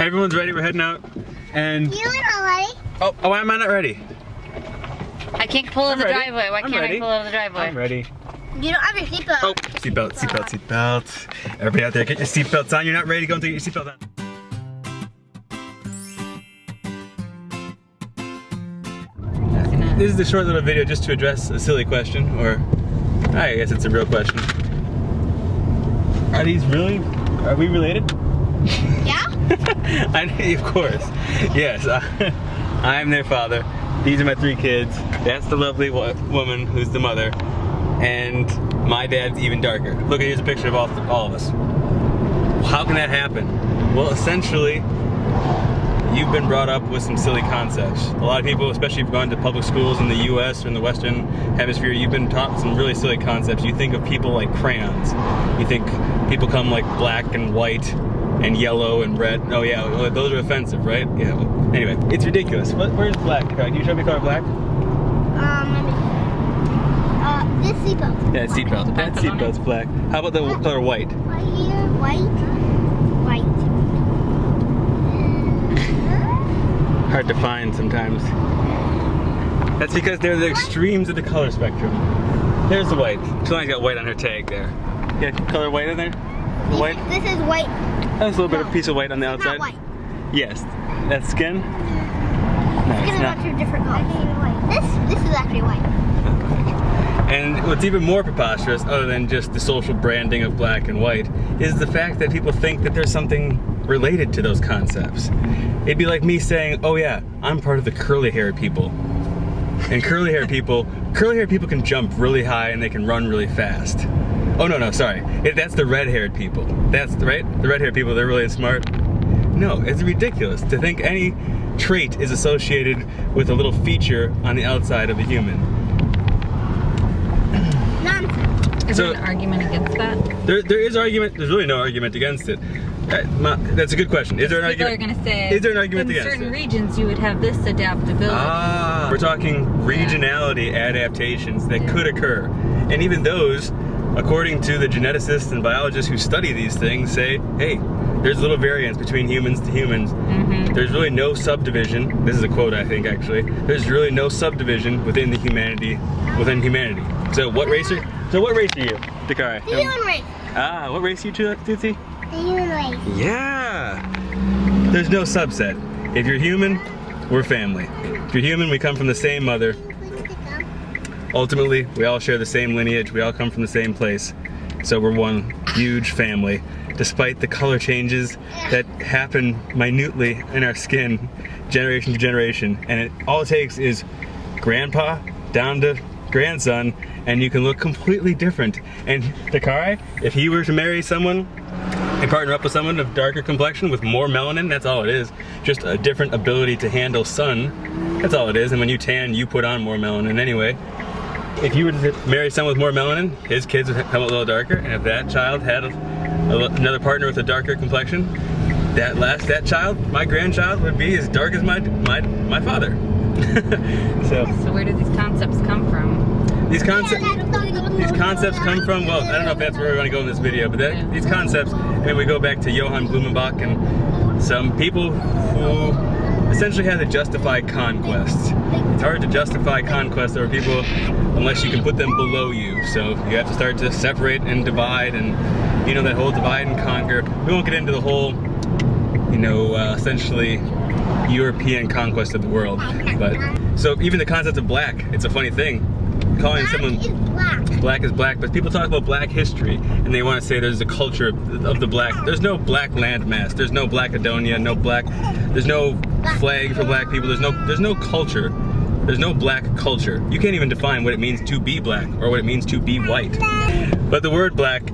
Everyone's ready, we're heading out. And You ain't not ready. oh, why am I not ready? I can't pull out the ready. driveway. Why can't I pull out of the driveway? I'm ready. You don't have your seatbelt. Oh, seatbelt, seatbelt, seatbelt. Everybody out there, get your seatbelts on. You're not ready, go and get your seatbelt on. This is a short little video just to address a silly question, or I guess it's a real question. Are we related? Yeah? Of course. Yes, I'm their father. These are my 3 kids. That's the lovely woman who's the mother. And my dad's even darker. Look, here's a picture of all of us. How can that happen? Well, essentially, you've been brought up with some silly concepts. A lot of people, especially if you've gone to public schools in the US or in the Western Hemisphere, you've been taught some really silly concepts. You think of people like crayons. You think people come like black and white and yellow and red. Oh yeah, those are offensive, right? Yeah. Anyway, it's ridiculous. Where's black? Can you show me color black? This seatbelt. Yeah, seatbelt. That seatbelt's black. How about the color white? Right here, white. Hard to find sometimes. That's because they're the extremes of the color spectrum. There's the white. Shalani's got white on her tag there. Yeah, color white in there? The white? This is white. That's a little bit of piece of white on the outside. Not white. Yes. That's skin? No, It's it's not. about 2 different colors. This is actually white. And what's even more preposterous, other than just the social branding of black and white, is the fact that people think that there's something related to those concepts. It'd be like me saying, oh yeah, I'm part of the curly-haired people. And curly-haired people can jump really high and they can run really fast. Oh no, sorry. That's the red-haired people. That's right? The red-haired people, they're really smart. No, it's ridiculous to think any trait is associated with a little feature on the outside of a human. Is there an argument against that? There is argument. There's really no argument against it. That's a good question. Is there an argument? People are going to say, is there an argument against it? in certain regions you would have this adaptability. Ah, we're talking regionality adaptations that could occur. And even those, according to the geneticists and biologists who study these things, say, hey, there's little variance between humans to humans. There's really no subdivision. This is a quote, I think, actually. There's really no subdivision within humanity. So what race are you, Dakari? The human race. Ah, what race are you, Tootsie? The human race. Yeah! There's no subset. If you're human, we're family. If you're human, we come from the same mother. Ultimately, we all share the same lineage. We all come from the same place. So we're one huge family. Despite the color changes that happen minutely in our skin, generation to generation. And all it takes is grandpa down to grandson, and you can look completely different. And Dakari, if he were to marry someone and partner up with someone of darker complexion with more melanin, that's all it is. Just a different ability to handle sun. That's all it is. And when you tan, you put on more melanin anyway. If you were to marry someone with more melanin, his kids would come a little darker. And if that child had another partner with a darker complexion, that child, my grandchild, would be as dark as my father. So where do these concepts come from? These concepps come from, well, I don't know if that's where we're going to go in this video, but these concepts, I mean, we go back to Johann Blumenbach and some people who essentially had to justify conquests. It's hard to justify conquest over people unless you can put them below you. So you have to start to separate and divide, and you know, that whole divide and conquer. We won't get into the whole, essentially European conquest of the world. But so even the concept of black, it's a funny thing. Calling someone black is black, but people talk about black history and they want to say there's a culture of the black. There's no black landmass. There's no Blackadonia. There's no flag for black people. There's no culture. There's no black culture. You can't even define what it means to be black or what it means to be white. But the word black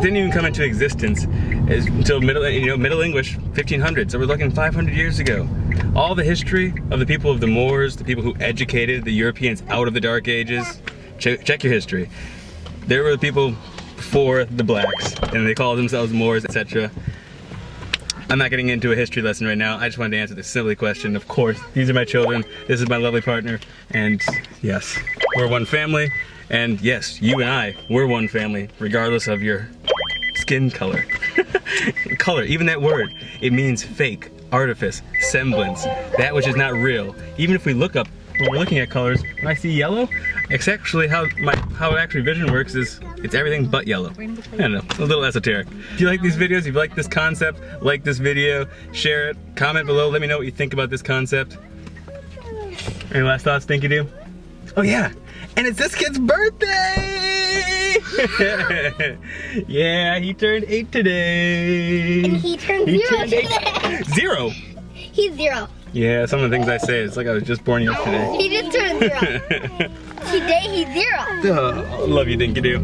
didn't even come into existence until Middle English, 1500. So we're looking 500 years ago. All the history of the people of the Moors, the people who educated the Europeans out of the Dark Ages. Check your history. There were the people before the blacks, and they called themselves Moors, etc. I'm not getting into a history lesson right now. I just wanted to answer this silly question. Of course, these are my children. This is my lovely partner, and yes, we're one family. And yes, you and I, we're one family, regardless of your skin color. Color, even that word, it means fake, artifice, semblance, that which is not real. Even if we look up, when we're looking at colors, when I see yellow, it's actually how actually vision works is it's everything but yellow. I don't know, a little esoteric. If you like these videos, if you like this concept, like this video, share it, comment below, let me know what you think about this concept. Any last thoughts, Stinky Doo? Oh yeah, and it's this kid's birthday! Yeah, he turned 8 today. And he turned 0 today. 0? He's 0. Yeah, some of the things I say, it's like I was just born yesterday. He just turned 0. Today he's 0. Love you, Dinky Doo.